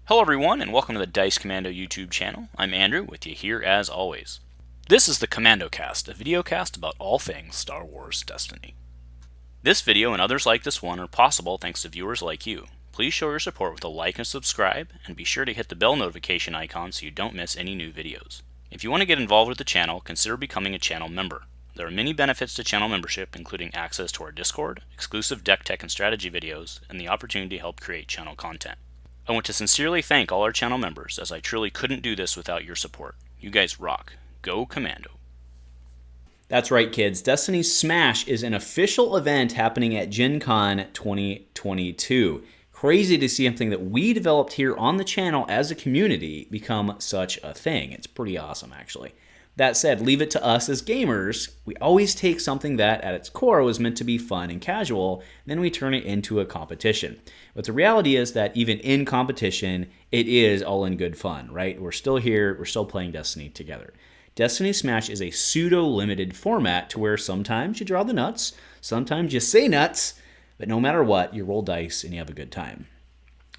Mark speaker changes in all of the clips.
Speaker 1: Hello everyone, and welcome to the Dice Commando YouTube channel. I'm Andrew, with you here as always. This is the Commando Cast, a video cast about all things Star Wars Destiny. This video and others like this one are possible thanks to viewers like you. Please show your support with a like and subscribe, and be sure to hit the bell notification icon so you don't miss any new videos. If you want to get involved with the channel, consider becoming a channel member. There are many benefits to channel membership, including access to our Discord, exclusive deck tech and strategy videos, and the opportunity to help create channel content. I want to sincerely thank all our channel members, as I truly couldn't do this without your support. You guys rock. Go Commando.
Speaker 2: That's right, kids. Destiny Smash is an official event happening at GenCon 2022. Crazy to see something that we developed here on the channel as a community become such a thing. It's pretty awesome, actually. That said, leave it to us as gamers. We always take something that, at its core, was meant to be fun and casual, and then we turn it into a competition. But the reality is that even in competition, it is all in good fun, right? We're still here, we're still playing Destiny together. Destiny Smash is a pseudo-limited format to where sometimes you draw the nuts, sometimes you say nuts, but no matter what, you roll dice and you have a good time.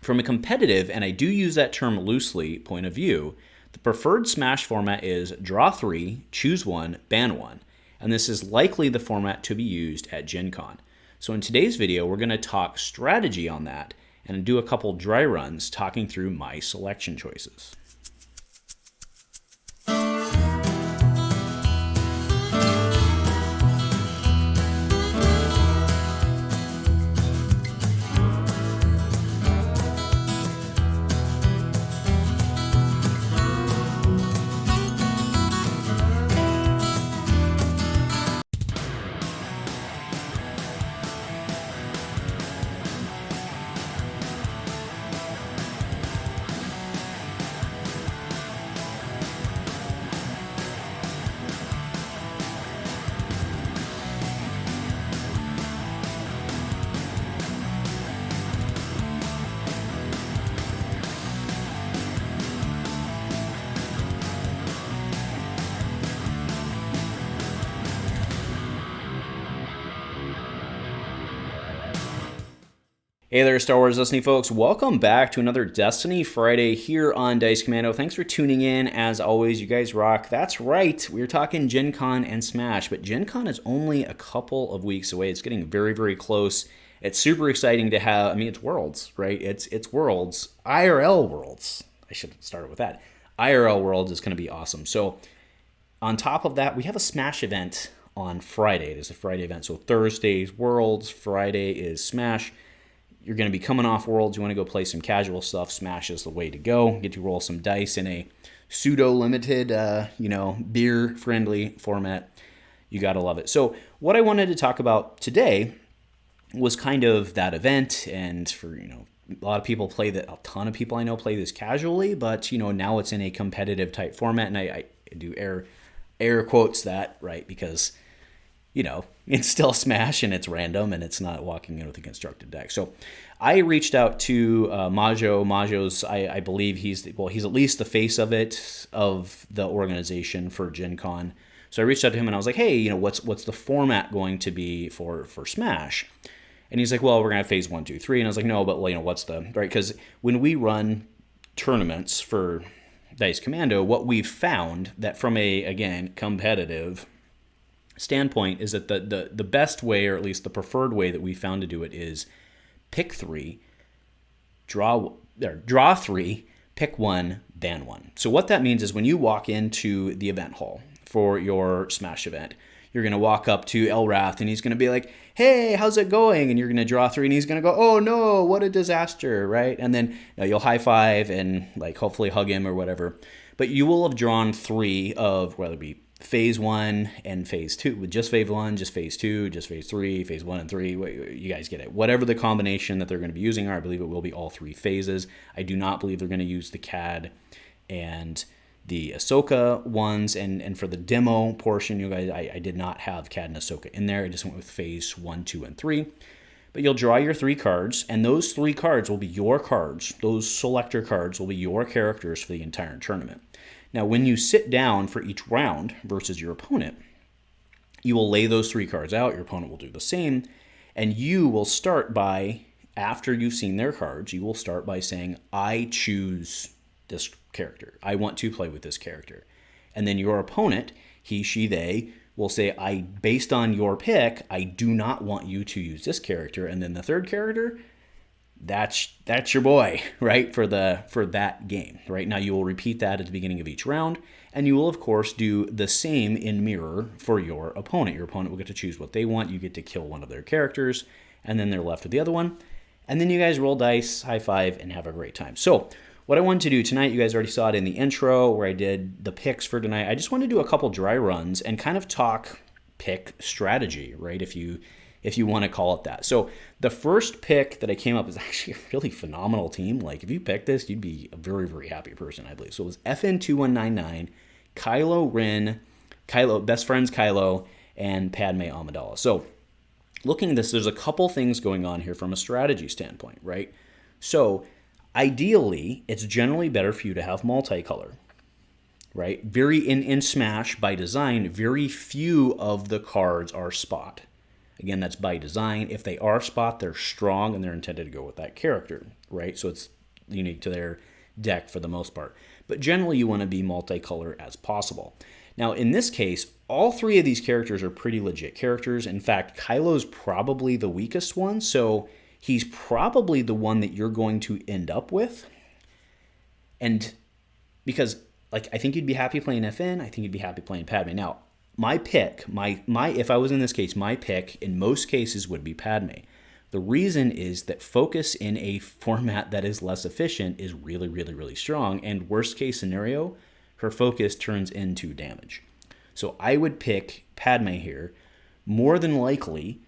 Speaker 2: From a competitive, and I do use that term loosely, point of view, the preferred Smash format is draw 3, choose 1, ban 1, and this is likely the format to be used at Gen Con. So in today's video, we're going to talk strategy on that and do a couple dry runs talking through my selection choices. Hey there, Star Wars Destiny folks. Welcome back to another Destiny Friday here on Dice Commando. Thanks for tuning in. As always, you guys rock. That's right, we're talking Gen Con and Smash, but Gen Con is only a couple of weeks away. It's getting very, very close. It's super exciting to have, it's Worlds, right? It's Worlds, IRL Worlds. I should start with that. IRL Worlds is going to be awesome. So on top of that, we have a Smash event on Friday. It is a Friday event. So Thursday's Worlds, Friday is Smash. You're going to be coming off Worlds, you want to go play some casual stuff, Smash is the way to go. Get to roll some dice in a pseudo-limited, beer-friendly format. You got to love it. So what I wanted to talk about today was kind of that event, and for, a lot of people play that, a ton of people I know play this casually, but, now it's in a competitive type format, and I do air quotes that, right, because it's still Smash and it's random and it's not walking in with a constructed deck. So I reached out to Majo. Majo's, I believe he's at least the face of it, of the organization for Gen Con. So I reached out to him and I was like, hey, what's the format going to be for Smash? And he's like, well, we're going to have phase 1, 2, 3. And I was like, no, but what's the, right? Because when we run tournaments for Dice Commando, what we've found that from a, again, competitive standpoint is that the best way, or at least the preferred way that we found to do it, is pick 3, draw 3, pick 1, ban 1. So what that means is when you walk into the event hall for your Smash event, you're going to walk up to Elrath and he's going to be like, hey, how's it going? And you're going to draw 3 and he's going to go, oh no, what a disaster, right? And then you'll high five and hopefully hug him or whatever. But you will have drawn 3 of, whether it be phase 1 and phase 2, with just phase 1, just phase 2, just phase 3, phase 1 and 3, you guys get it. Whatever the combination that they're going to be using are, I believe it will be all 3 phases. I do not believe they're going to use the CAD and the Ahsoka ones, and for the demo portion, you guys, I did not have CAD and Ahsoka in there. I just went with phase 1, 2, and 3. But you'll draw your 3 cards, and those 3 cards will be your cards. Those selector cards will be your characters for the entire tournament. Now, when you sit down for each round versus your opponent, you will lay those 3 cards out. Your opponent will do the same, and you will start by after you've seen their cards, you will start by saying, I choose this character. I want to play with this character. And then your opponent, he, she, they, will say, based on your pick, I do not want you to use this character. And then the third character, that's your boy, right, for that game. Right now, you will repeat that at the beginning of each round, and you will, of course, do the same in mirror for your opponent. Your opponent will get to choose what they want. You get to kill one of their characters, and then they're left with the other one. And then you guys roll dice, high five, and have a great time. So what I wanted to do tonight, you guys already saw it in the intro where I did the picks for tonight. I just want to do a couple dry runs and kind of talk pick strategy, right, if you want to call it that. So the first pick that I came up is actually a really phenomenal team. Like, if you picked this, you'd be a very, very happy person, I believe. So it was FN2199, Kylo Ren, best friends Kylo, and Padme Amidala. So looking at this, there's a couple things going on here from a strategy standpoint, right? So ideally, it's generally better for you to have multicolor, right? In Smash, by design, very few of the cards are spot. Again, that's by design. If they are spot, they're strong and they're intended to go with that character, right? So it's unique to their deck for the most part. But generally, you want to be multicolor as possible. Now, in this case, all three of these characters are pretty legit characters. In fact, Kylo's probably the weakest one, so he's probably the one that you're going to end up with. And because, like, I think you'd be happy playing FN, I think you'd be happy playing Padme. Now, my pick, if I was in this case, my pick in most cases would be Padme. The reason is that focus in a format that is less efficient is really, really, really strong. And worst case scenario, her focus turns into damage. So I would pick Padme here. More than likely,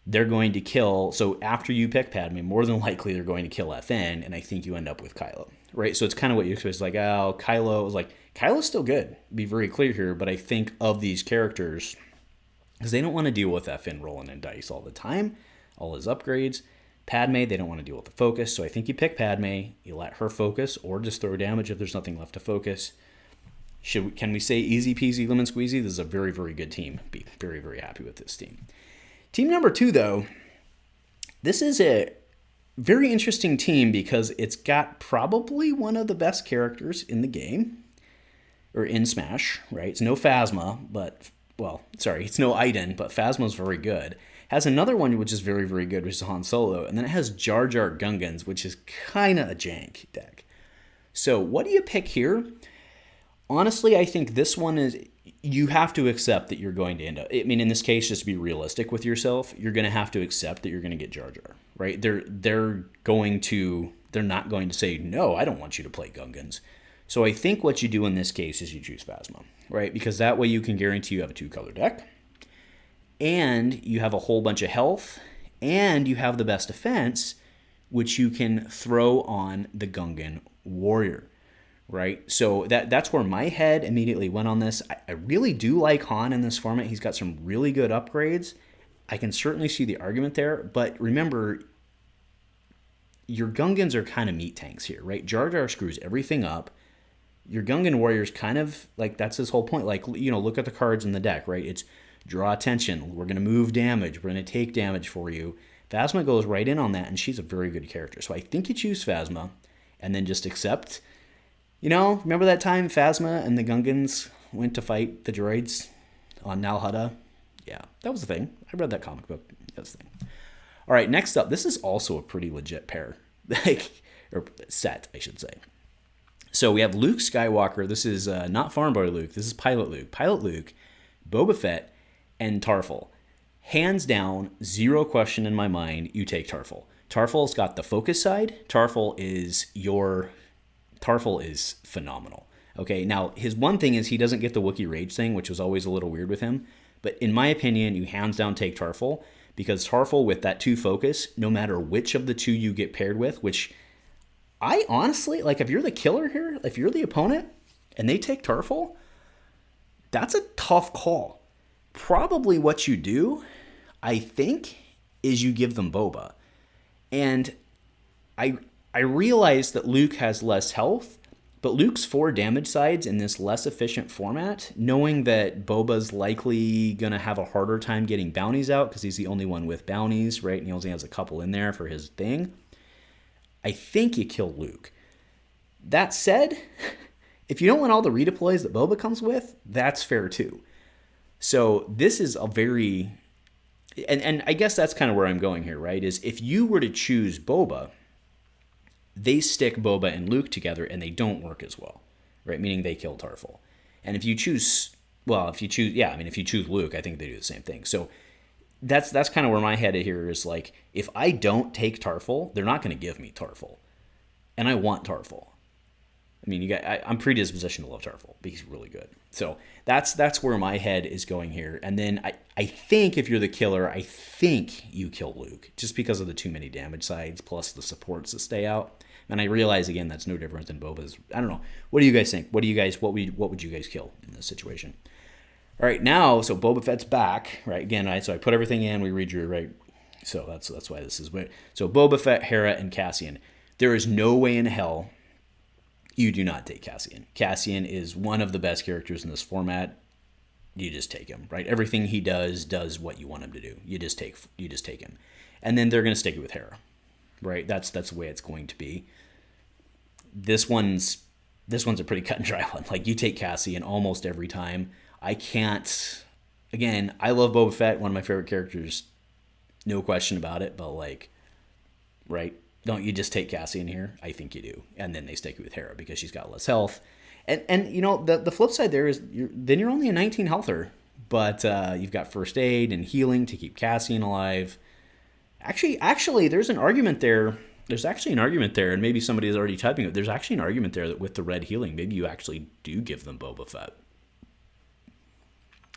Speaker 2: they're going to kill. So after you pick Padme, more than likely they're going to kill FN, and I think you end up with Kylo, right? So it's kind of what you expect. It's like, oh, Kylo was like, Kylo's still good. Be very clear here, but I think of these characters, because they don't want to deal with FN rolling in dice all the time, all his upgrades. Padme, they don't want to deal with the focus, so I think you pick Padme, you let her focus, or just throw damage if there's nothing left to focus. Can we say easy peasy lemon squeezy? This is a very, very good team. Be very, very happy with this team. Team number 2, though, this is a very interesting team because it's got probably one of the best characters in the game, or in Smash, right? It's no Phasma, it's no Iden, but Phasma's very good. Has another one which is very, very good, which is Han Solo, and then it has Jar Jar Gungans, which is kind of a jank deck. So what do you pick here? Honestly, I think this one is, you have to accept that you're going to end up, I mean, in this case, just to be realistic with yourself, you're going to have to accept that you're going to get Jar Jar, right? They're not going to say, no, I don't want you to play Gungans. So I think what you do in this case is you choose Phasma, right? Because that way you can guarantee you have a 2-color deck, and you have a whole bunch of health, and you have the best defense, which you can throw on the Gungan warrior, right? So that's where my head immediately went on this. I really do like Han in this format. He's got some really good upgrades. I can certainly see the argument there, but remember, your Gungans are kind of meat tanks here, right? Jar Jar screws everything up. Your Gungan warrior's kind of, like, that's his whole point. Like, you know, look at the cards in the deck, right? It's draw attention. We're going to move damage. We're going to take damage for you. Phasma goes right in on that, and she's a very good character. So I think you choose Phasma, and then just accept. You know, remember that time Phasma and the Gungans went to fight the droids on Nal Hutta? Yeah, that was the thing. I read that comic book. That was the thing. All right, next up, this is also a pretty legit pair. Or set, I should say. So we have Luke Skywalker. This is not Farm Boy Luke. This is Pilot Luke. Pilot Luke, Boba Fett, and Tarful. Hands down, zero question in my mind, you take Tarful. Tarful's got the focus side. Tarful is phenomenal. Okay, now his one thing is he doesn't get the Wookiee Rage thing, which was always a little weird with him. But in my opinion, you hands down take Tarful, because Tarful with that 2 focus, no matter which of the 2 you get paired with, which I honestly, like, if you're the killer here, if you're the opponent and they take Tarful, that's a tough call. Probably what you do, I think, is you give them Boba. And I realize that Luke has less health, But Luke's 4 damage sides in this less efficient format, knowing that Boba's likely going to have a harder time getting bounties out because he's the only one with bounties, right? And he only has a couple in there for his thing. I think you kill Luke. That said, if you don't want all the redeploys that Boba comes with, that's fair too. So this is a very... And I guess that's kind of where I'm going here, right? Is if you were to choose Boba, they stick Boba and Luke together and they don't work as well, right? Meaning they kill Tarful. And if you choose Luke, I think they do the same thing. So that's kind of where my head here is like, if I don't take Tarful, they're not going to give me Tarful. And I want Tarful. I mean, I'm predispositioned to love Tarful because he's really good. So that's where my head is going here. And then I think if you're the killer, I think you kill Luke just because of the too many damage sides plus the supports that stay out. And I realize again that's no different than Boba's. I don't know. What do you guys think? What would you guys kill in this situation? All right, now so Boba Fett's back, right? Again, so I put everything in. We redrew, right? So that's why this is. So Boba Fett, Hera, and Cassian. There is no way in hell you do not take Cassian. Cassian is one of the best characters in this format. You just take him, right? Everything he does what you want him to do. You just take him. And then they're going to stick it with Hera, right? That's the way it's going to be. This one's a pretty cut and dry one. Like, you take Cassian almost every time. I can't... Again, I love Boba Fett, one of my favorite characters. No question about it, but like, right? Don't you just take Cassian here? I think you do. And then they stick it with Hera because she's got less health. And you know, the flip side there is you're only a 19 healther, but you've got first aid and healing to keep Cassian alive. Actually, there's an argument there. There's actually an argument there, and maybe somebody is already typing it. There's actually an argument there that with the red healing, maybe you actually do give them Boba Fett.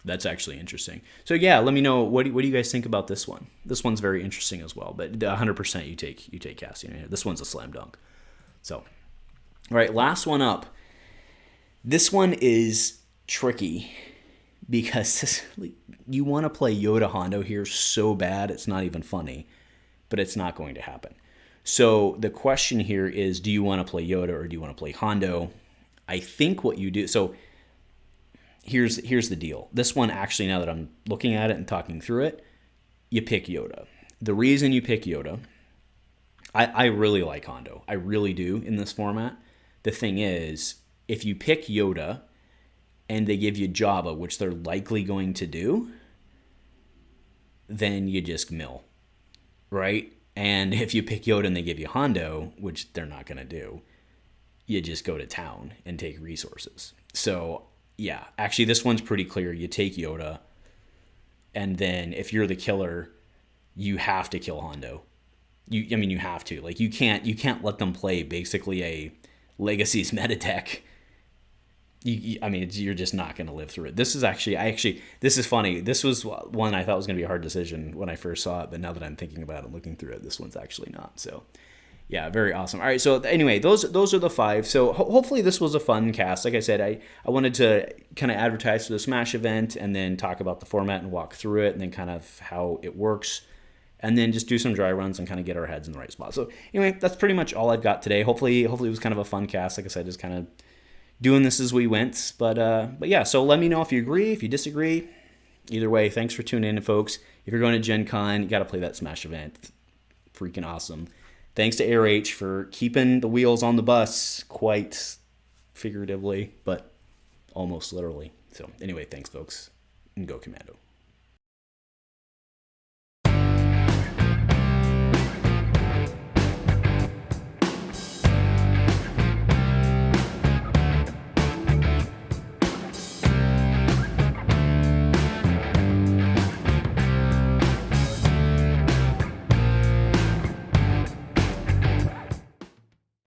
Speaker 2: That's actually interesting. So yeah, let me know what do you guys think about this one. This one's very interesting as well. But 100% you take Cassian. This one's a slam dunk. So, all right, last one up. This one is tricky because you want to play Yoda Hondo here so bad it's not even funny, but it's not going to happen. So the question here is, do you want to play Yoda or do you want to play Hondo? I think what you do. So here's the deal. This one, actually, now that I'm looking at it and talking through it, you pick Yoda. The reason you pick Yoda, I really like Hondo. I really do in this format. The thing is, if you pick Yoda and they give you Jabba, which they're likely going to do, then you just mill, right? And if you pick Yoda and they give you Hondo, which they're not going to do, you just go to town and take resources. So yeah, actually, this one's pretty clear. You take Yoda, and then if you're the killer, you have to kill Hondo. You have to. Like, you can't let them play basically a Legacies meta deck. You're just not going to live through it. This is this is funny. This was one I thought was going to be a hard decision when I first saw it, but now that I'm thinking about it, looking through it, this one's actually not. So yeah, very awesome. All right, so anyway, those are the 5. So hopefully this was a fun cast. Like I said, I wanted to kind of advertise for the Smash event and then talk about the format and walk through it and then kind of how it works and then just do some dry runs and kind of get our heads in the right spot. So anyway, that's pretty much all I've got today. Hopefully it was kind of a fun cast. Like I said, just kind of doing this as we went. But yeah, so let me know if you agree, if you disagree. Either way, thanks for tuning in, folks. If you're going to Gen Con, you got to play that Smash event. Freaking awesome. Thanks to AirH for keeping the wheels on the bus, quite figuratively, but almost literally. So anyway, thanks, folks, and go Commando.